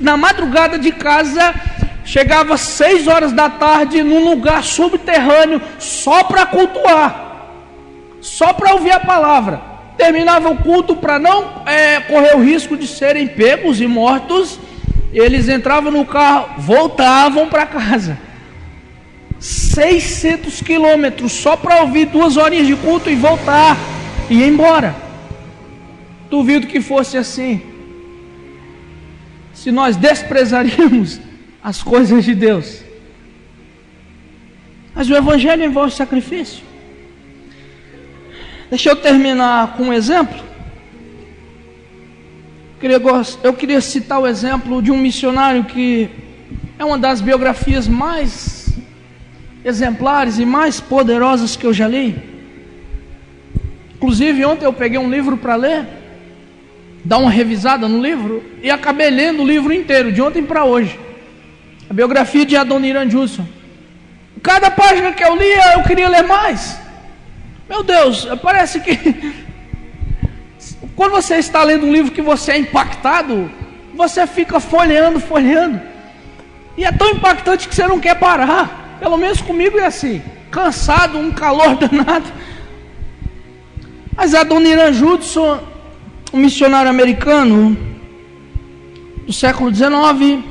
na madrugada de casa, chegava às 6 horas da tarde num lugar subterrâneo, só para cultuar, só para ouvir a palavra. Terminava o culto, para não correr o risco de serem pegos e mortos, eles entravam no carro, voltavam para casa. 600 quilômetros só para ouvir 2 horinhas de culto e voltar e ir embora. Duvido que fosse assim. Se nós desprezaríamos as coisas de Deus. Mas o Evangelho envolve sacrifício. Deixa eu terminar com um exemplo. Eu queria citar o exemplo de um missionário que é uma das biografias mais exemplares e mais poderosas que eu já li. Inclusive ontem eu peguei um livro para ler, dar uma revisada no livro, e acabei lendo o livro inteiro, de ontem para hoje. A biografia de Adoniran Judson. Cada página que eu lia, eu queria ler mais. Meu Deus, parece que quando você está lendo um livro que você é impactado, você fica folheando. E é tão impactante que você não quer parar. Pelo menos comigo é assim, cansado, um calor danado. Mas Adoniran Judson, um missionário americano do século XIX,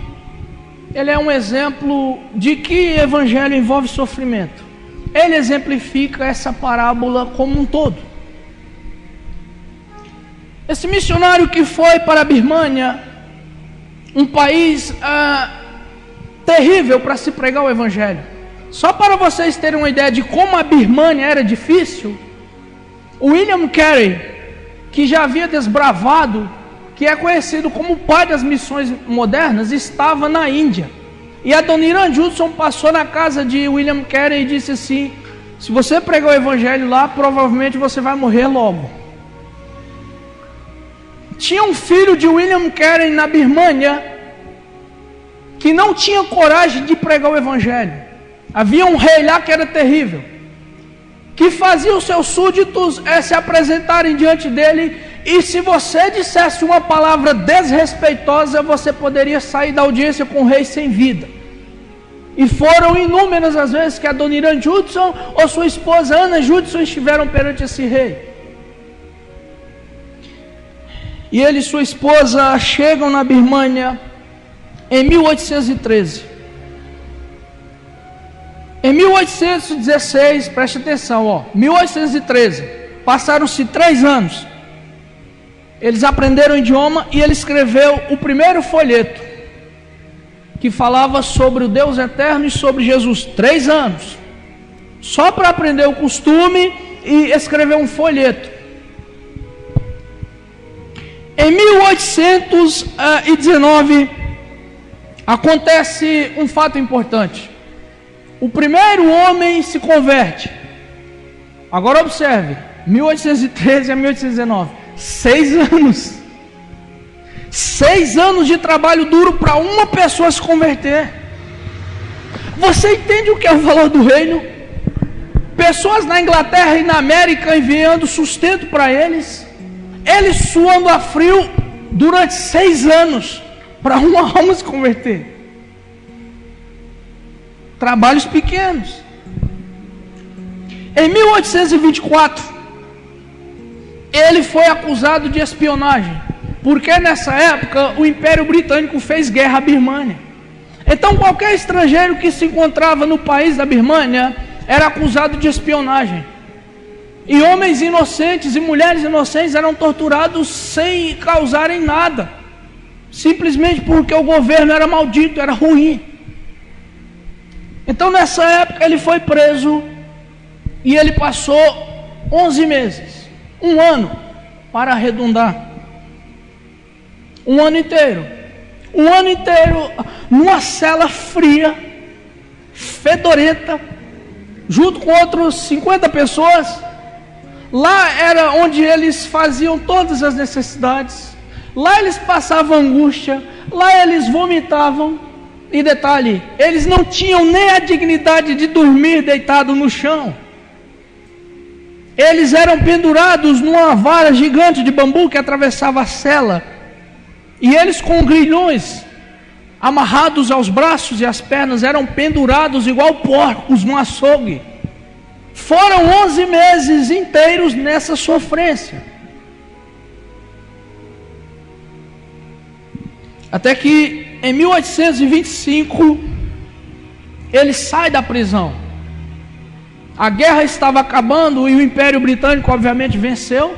ele é um exemplo de que evangelho envolve sofrimento. Ele exemplifica essa parábola como um todo. Esse missionário que foi para a Birmânia, um país terrível para se pregar o evangelho. Só para vocês terem uma ideia de como a Birmânia era difícil, William Carey, que já havia desbravado, que é conhecido como o pai das missões modernas, estava na Índia. E Adoniran Judson passou na casa de William Carey e disse assim: se você pregar o evangelho lá, provavelmente você vai morrer logo. Tinha um filho de William Carey na Birmânia que não tinha coragem de pregar o evangelho. Havia um rei lá que era terrível, que fazia os seus súditos se apresentarem diante dele, e se você dissesse uma palavra desrespeitosa, você poderia sair da audiência com o rei sem vida. E foram inúmeras as vezes que Adoniran Judson ou sua esposa Anna Judson estiveram perante esse rei. E ele e sua esposa chegam na Birmânia em 1813. Em 1816, preste atenção, 1813, passaram-se 3 anos. Eles aprenderam o idioma e ele escreveu o primeiro folheto, que falava sobre o Deus eterno e sobre Jesus. 3 anos, só para aprender o costume e escrever um folheto. Em 1819, acontece um fato importante. O primeiro homem se converte. Agora observe, 1813 a 1819, 6 anos. 6 anos de trabalho duro para uma pessoa se converter. Você entende o que é o valor do reino? Pessoas na Inglaterra e na América enviando sustento para eles, eles suando a frio durante 6 anos para uma alma se converter. Trabalhos pequenos. Em 1824, ele foi acusado de espionagem, porque nessa época o Império Britânico fez guerra à Birmânia. Então qualquer estrangeiro que se encontrava no país da Birmânia era acusado de espionagem. E homens inocentes e mulheres inocentes eram torturados sem causarem nada, simplesmente porque o governo era maldito, era ruim. Então nessa época ele foi preso e ele passou 11 meses, 1 ano, para arredondar, 1 ano inteiro, numa cela fria, fedorenta, junto com outros 50 pessoas. Lá era onde eles faziam todas as necessidades, lá eles passavam angústia, lá eles vomitavam. E detalhe, eles não tinham nem a dignidade de dormir deitado no chão. Eles eram pendurados numa vara gigante de bambu que atravessava a cela. E eles com grilhões amarrados aos braços e às pernas eram pendurados igual porcos no açougue. Foram 11 meses inteiros nessa sofrência. Até que em 1825 ele sai da prisão. A guerra estava acabando e o Império Britânico obviamente venceu.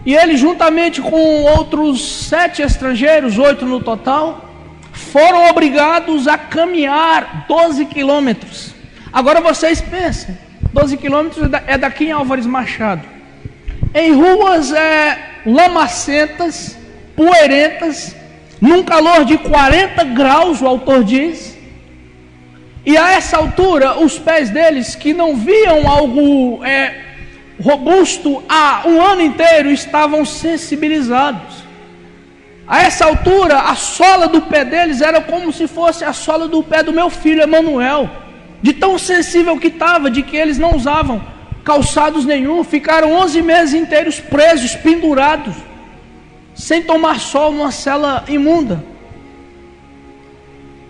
E ele, juntamente com outros 7 estrangeiros, 8 no total, foram obrigados a caminhar 12 quilômetros. Agora vocês pensem, 12 quilômetros é daqui em Álvares Machado, em ruas lamacentas, poeirentas, num calor de 40 graus, o autor diz. E a essa altura, os pés deles, que não viam algo robusto há um ano inteiro, estavam sensibilizados. A essa altura, a sola do pé deles era como se fosse a sola do pé do meu filho Emanuel, de tão sensível que estava, de que eles não usavam calçados nenhum. Ficaram 11 meses inteiros presos, pendurados, sem tomar sol, numa cela imunda.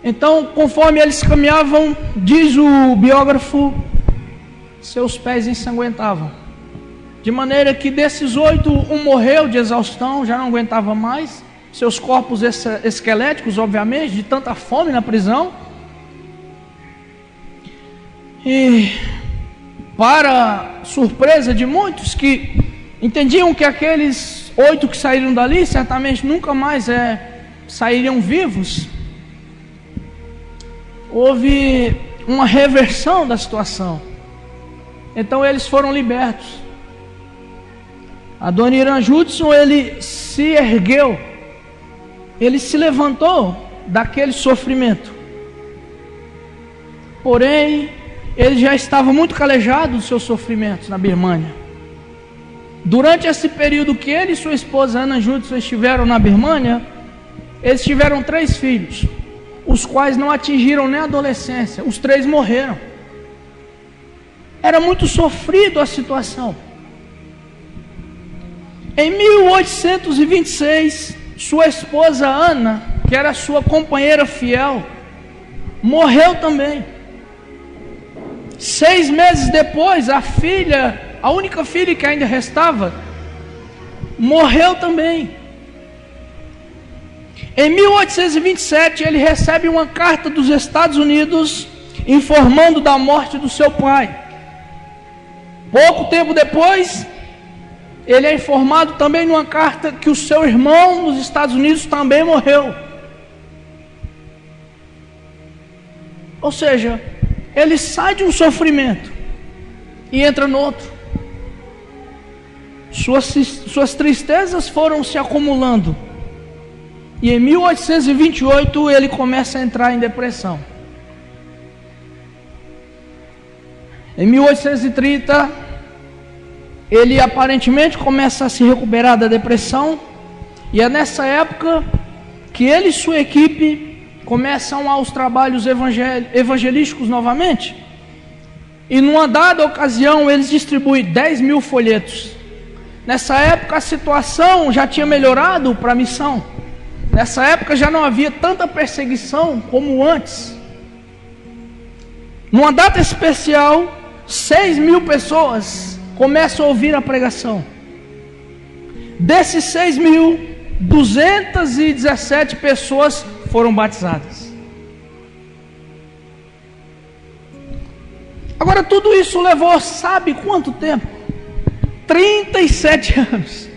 Então, conforme eles caminhavam, diz o biógrafo, seus pés ensanguentavam, de maneira que desses 8, um morreu de exaustão, já não aguentava mais, seus corpos esqueléticos, obviamente, de tanta fome na prisão. E, para surpresa de muitos que entendiam que aqueles 8 que saíram dali certamente nunca mais sairiam vivos, houve uma reversão da situação. Então eles foram libertos. Adoniran Judson, ele se ergueu, ele se levantou daquele sofrimento. Porém, ele já estava muito calejado dos seus sofrimentos na Birmânia. Durante esse período que ele e sua esposa Ana Judson estiveram na Birmânia, eles tiveram 3 filhos, os quais não atingiram nem a adolescência. Os 3 morreram. Era muito sofrido a situação. Em 1826, sua esposa Ana, que era sua companheira fiel, morreu também. 6 meses depois, a única filha que ainda restava, morreu também. Em 1827, ele recebe uma carta dos Estados Unidos informando da morte do seu pai. Pouco tempo depois, ele é informado também numa carta que o seu irmão nos Estados Unidos também morreu. Ou seja, ele sai de um sofrimento e entra no outro. Suas tristezas foram se acumulando. E em 1828 ele começa a entrar em depressão. Em 1830, ele aparentemente começa a se recuperar da depressão. E é nessa época que ele e sua equipe começam aos trabalhos evangelísticos novamente. E numa dada ocasião eles distribuem 10.000 folhetos. Nessa época a situação já tinha melhorado para a missão. Nessa época já não havia tanta perseguição como antes. Numa data especial, 6.000 pessoas começam a ouvir a pregação. Desses 6.000, 217 pessoas foram batizadas. Agora tudo isso levou, sabe quanto tempo? 37 anos.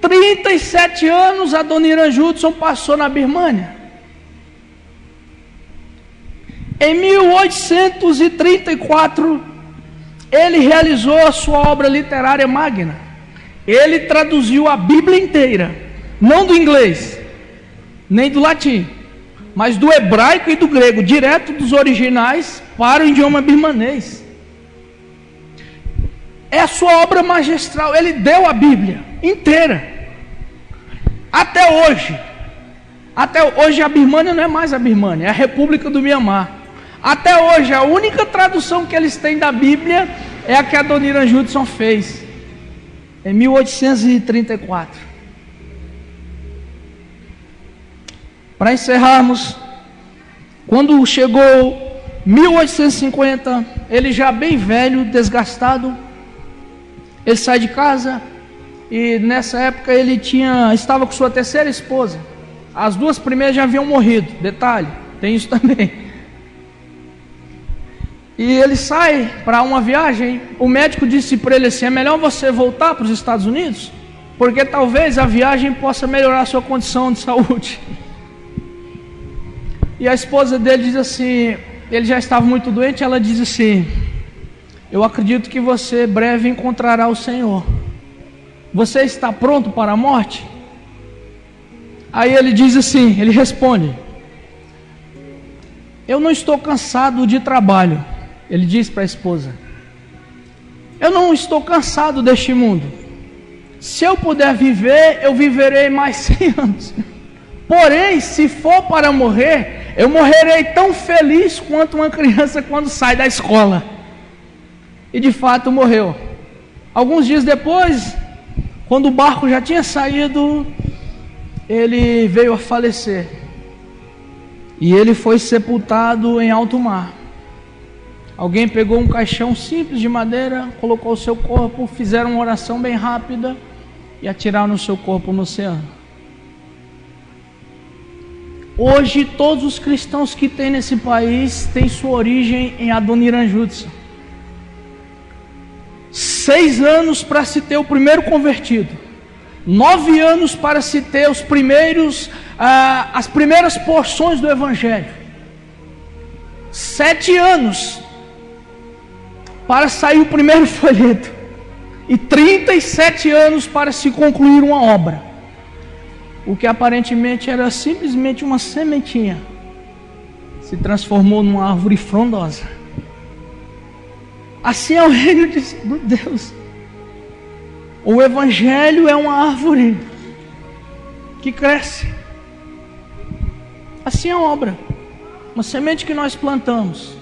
37 anos Adoniran Judson passou na Birmânia. Em 1834, ele realizou a sua obra literária magna. Ele traduziu a Bíblia inteira, não do inglês, nem do latim, mas do hebraico e do grego, direto dos originais para o idioma birmanês. É a sua obra magistral. Ele deu a Bíblia inteira. Até hoje a Birmânia não é mais a Birmânia, é a República do Mianmar. Até hoje a única tradução que eles têm da Bíblia é a que a Dona Irã Judson fez em 1834. Para encerrarmos, quando chegou 1850, ele já bem velho, desgastado, ele sai de casa e nessa época ele estava com sua terceira esposa. As duas primeiras já haviam morrido, detalhe, tem isso também. E ele sai para uma viagem. O médico disse para ele assim: é melhor você voltar para os Estados Unidos, porque talvez a viagem possa melhorar a sua condição de saúde. E a esposa dele diz assim, ele já estava muito doente, ela diz assim: eu acredito que você breve encontrará o Senhor. Você está pronto para a morte? Aí ele diz assim, ele responde: eu não estou cansado de trabalho. Ele diz para a esposa: eu não estou cansado deste mundo. Se eu puder viver, eu viverei mais 100 anos. Porém, se for para morrer, eu morrerei tão feliz quanto uma criança quando sai da escola. E de fato morreu. Alguns dias depois, quando o barco já tinha saído, ele veio a falecer. E ele foi sepultado em alto mar. Alguém pegou um caixão simples de madeira, colocou o seu corpo, fizeram uma oração bem rápida e atiraram o seu corpo no oceano. Hoje todos os cristãos que tem nesse país têm sua origem em Adoniran Judson. 6 anos para se ter o primeiro convertido, 9 anos para se ter as primeiras porções do Evangelho, 7 anos para sair o primeiro folheto, e 37 anos para se concluir uma obra. O que aparentemente era simplesmente uma sementinha, se transformou numa árvore frondosa. Assim é o reino de Deus. O Evangelho é uma árvore que cresce. Assim é a obra. Uma semente que nós plantamos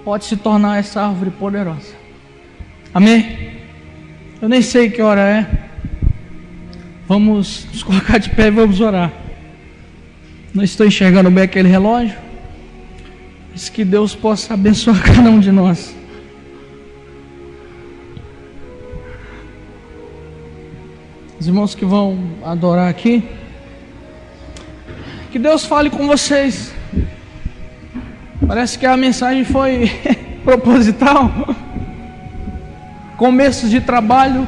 pode se tornar essa árvore poderosa. Amém? Eu nem sei que hora é. Vamos nos colocar de pé e vamos orar. Não estou enxergando bem aquele relógio. Mas que Deus possa abençoar cada um de nós. Os irmãos que vão adorar aqui, que Deus fale com vocês. Parece que a mensagem foi proposital. Começos de trabalho,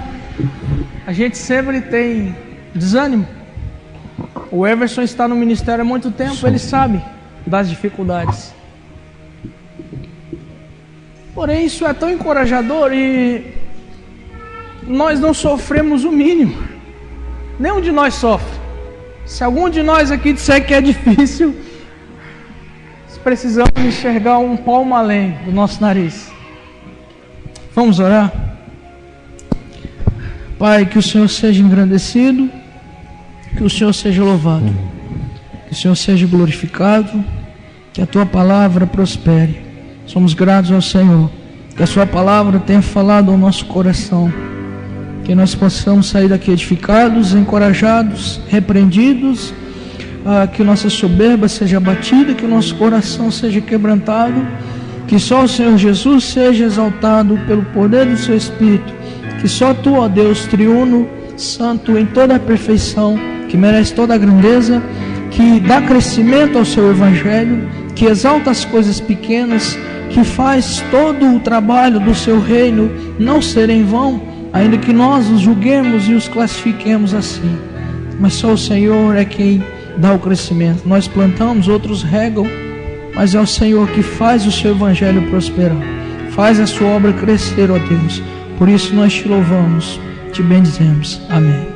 a gente sempre tem desânimo. O Everson está no ministério há muito tempo, ele sabe das dificuldades. Porém, isso é tão encorajador e nós não sofremos o mínimo. Nenhum de nós sofre. Se algum de nós aqui disser que é difícil, precisamos enxergar um palmo além do nosso nariz. Vamos orar? Pai, que o Senhor seja engrandecido, que o Senhor seja louvado, que o Senhor seja glorificado, que a Tua palavra prospere. Somos gratos ao Senhor, que a Sua palavra tenha falado ao nosso coração, que nós possamos sair daqui edificados, encorajados, repreendidos, que nossa soberba seja abatida, que o nosso coração seja quebrantado, que só o Senhor Jesus seja exaltado pelo poder do Seu Espírito, que só Tu, ó Deus, triuno, santo em toda a perfeição, que merece toda a grandeza, que dá crescimento ao Seu Evangelho, que exalta as coisas pequenas, que faz todo o trabalho do Seu reino não ser em vão, ainda que nós os julguemos e os classifiquemos assim, mas só o Senhor é quem dá o crescimento. Nós plantamos, outros regam, mas é o Senhor que faz o Seu Evangelho prosperar, faz a Sua obra crescer, ó Deus. Por isso nós Te louvamos, Te bendizemos. Amém.